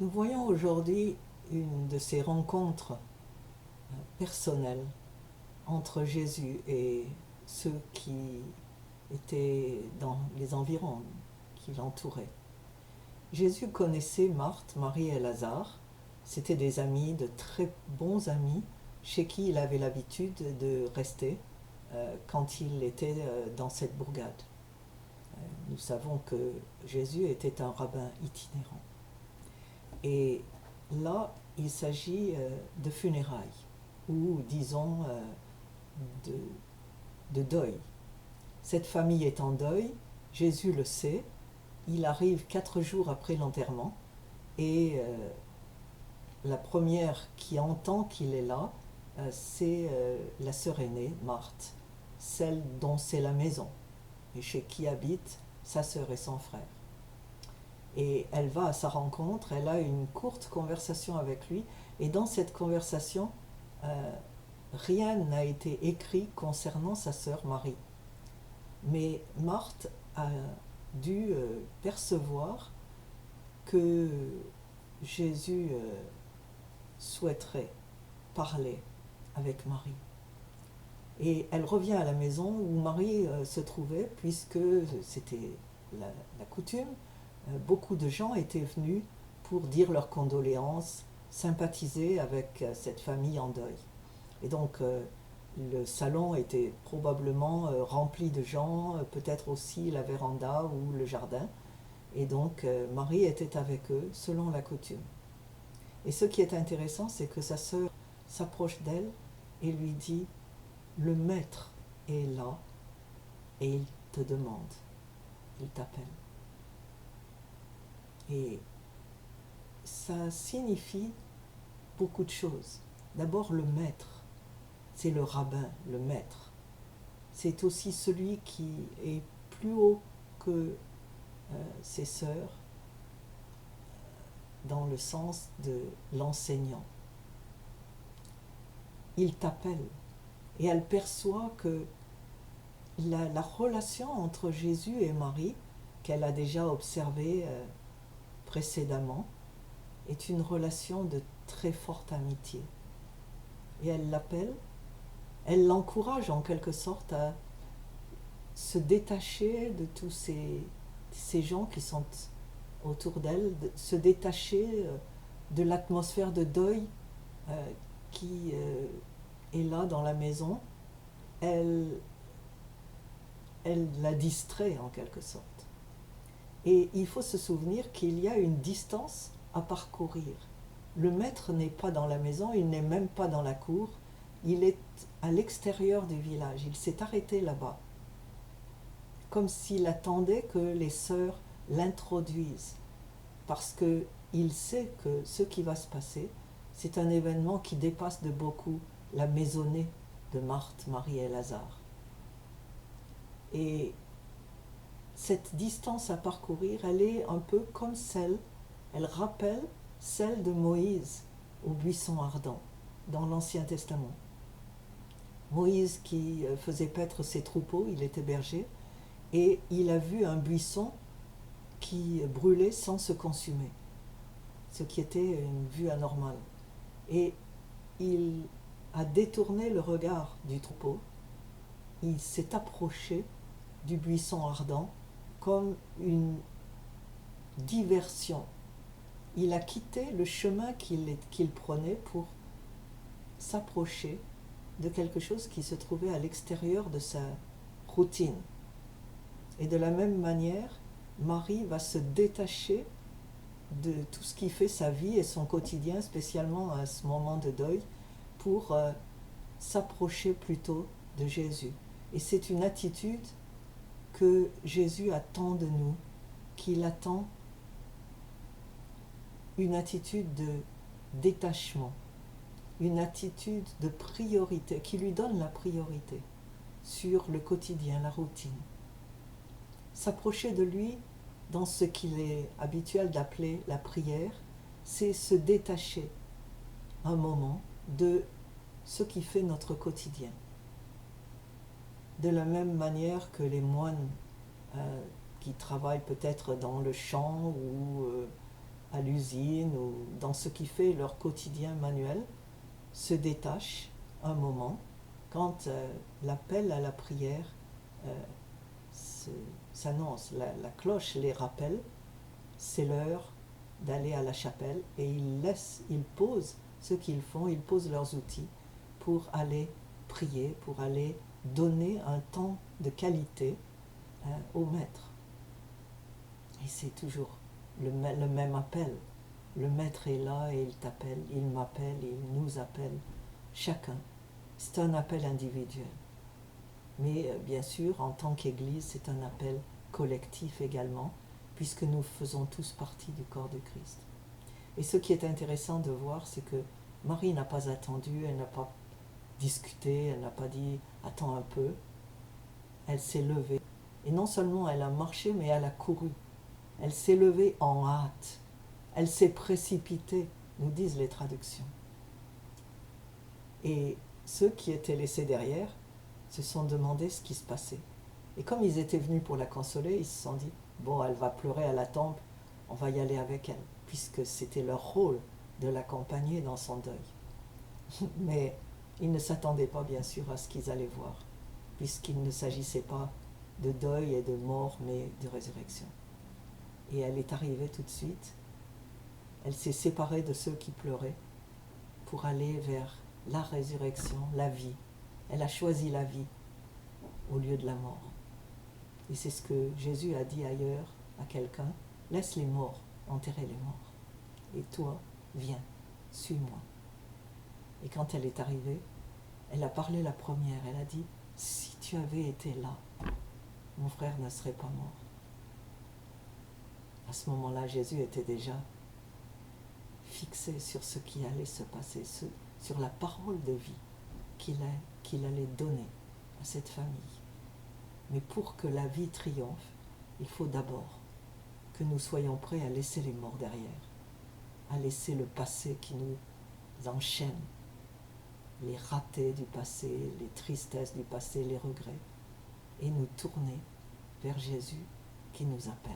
Nous voyons aujourd'hui une de ces rencontres personnelles entre Jésus et ceux qui étaient dans les environs, qui l'entouraient. Jésus connaissait Marthe, Marie et Lazare. C'étaient des amis, de très bons amis, chez qui il avait l'habitude de rester quand il était dans cette bourgade. Nous savons que Jésus était un rabbin itinérant. Et là, il s'agit de funérailles, ou disons de, de deuil. Cette famille est en deuil, Jésus le sait, il arrive 4 jours après l'enterrement, et la première qui entend qu'il est là, c'est la sœur aînée, Marthe, celle dont c'est la maison, et chez qui habitent sa sœur et son frère. Et elle va à sa rencontre, elle a une courte conversation avec lui, et dans cette conversation, rien n'a été écrit concernant sa sœur Marie. Mais Marthe a dû percevoir que Jésus souhaiterait parler avec Marie. Et elle revient à la maison où Marie se trouvait, puisque c'était la coutume. Beaucoup de gens étaient venus pour dire leurs condoléances, sympathiser avec cette famille en deuil. Et donc le salon était probablement rempli de gens, peut-être aussi la véranda ou le jardin. Et donc Marie était avec eux selon la coutume. Et ce qui est intéressant, c'est que sa sœur s'approche d'elle et lui dit « Le maître est là et il te demande, il t'appelle ». Et ça signifie beaucoup de choses. D'abord, le maître, c'est le rabbin, le maître. C'est aussi celui qui est plus haut que ses sœurs, dans le sens de l'enseignant. Il t'appelle. Et elle perçoit que la relation entre Jésus et Marie, qu'elle a déjà observée précédemment, est une relation de très forte amitié. Et elle l'appelle, elle l'encourage en quelque sorte à se détacher de tous ces gens qui sont autour d'elle, de se détacher de l'atmosphère de deuil qui est là dans la maison. Elle la distrait en quelque sorte. Et il faut se souvenir qu'il y a une distance à parcourir. Le maître n'est pas dans la maison, il n'est même pas dans la cour, il est à l'extérieur du village, il s'est arrêté là-bas, comme s'il attendait que les sœurs l'introduisent, parce qu'il sait que ce qui va se passer, c'est un événement qui dépasse de beaucoup la maisonnée de Marthe, Marie et Lazare. Et cette distance à parcourir, elle est un peu comme elle rappelle celle de Moïse au buisson ardent dans l'Ancien Testament. Moïse qui faisait paître ses troupeaux, il était berger, et il a vu un buisson qui brûlait sans se consumer, ce qui était une vue anormale. Et il a détourné le regard du troupeau, il s'est approché du buisson ardent comme une diversion. Il a quitté le chemin qu'il prenait pour s'approcher de quelque chose qui se trouvait à l'extérieur de sa routine. Et de la même manière, Marie va se détacher de tout ce qui fait sa vie et son quotidien, spécialement à ce moment de deuil, pour s'approcher plutôt de Jésus. Et c'est une attitude que Jésus attend de nous, qu'il attend une attitude de détachement, une attitude de priorité, qui lui donne la priorité sur le quotidien, la routine. S'approcher de lui dans ce qu'il est habituel d'appeler la prière, c'est se détacher un moment de ce qui fait notre quotidien. De la même manière que les moines qui travaillent peut-être dans le champ ou à l'usine ou dans ce qui fait leur quotidien manuel, se détachent un moment quand l'appel à la prière s'annonce, la cloche les rappelle, c'est l'heure d'aller à la chapelle et ils posent ce qu'ils font, ils posent leurs outils pour aller prier, pour aller donner un temps de qualité au maître. Et c'est toujours le même appel. Le maître est là et il t'appelle, il m'appelle, il nous appelle, chacun. C'est un appel individuel. Mais bien sûr, en tant qu'Église, c'est un appel collectif également, puisque nous faisons tous partie du corps de Christ. Et ce qui est intéressant de voir, c'est que Marie n'a pas attendu, elle n'a pas discuté, elle n'a pas dit « attends un peu ». Elle s'est levée. Et non seulement elle a marché, mais elle a couru. Elle s'est levée en hâte. Elle s'est précipitée, nous disent les traductions. Et ceux qui étaient laissés derrière se sont demandé ce qui se passait. Et comme ils étaient venus pour la consoler, ils se sont dit « bon, elle va pleurer à la tombe, on va y aller avec elle », puisque c'était leur rôle de l'accompagner dans son deuil. Mais ils ne s'attendaient pas bien sûr à ce qu'ils allaient voir, puisqu'il ne s'agissait pas de deuil et de mort, mais de résurrection. Et elle est arrivée tout de suite, elle s'est séparée de ceux qui pleuraient pour aller vers la résurrection, la vie. Elle a choisi la vie au lieu de la mort. Et c'est ce que Jésus a dit ailleurs à quelqu'un, laisse les morts enterrer les morts. Et toi, viens, suis-moi. Et quand elle est arrivée, elle a parlé la première, elle a dit, si tu avais été là, mon frère ne serait pas mort. À ce moment-là, Jésus était déjà fixé sur ce qui allait se passer, sur la parole de vie qu'il allait donner à cette famille. Mais pour que la vie triomphe, il faut d'abord que nous soyons prêts à laisser les morts derrière, à laisser le passé qui nous enchaîne, les ratés du passé, les tristesses du passé, les regrets, et nous tourner vers Jésus qui nous appelle.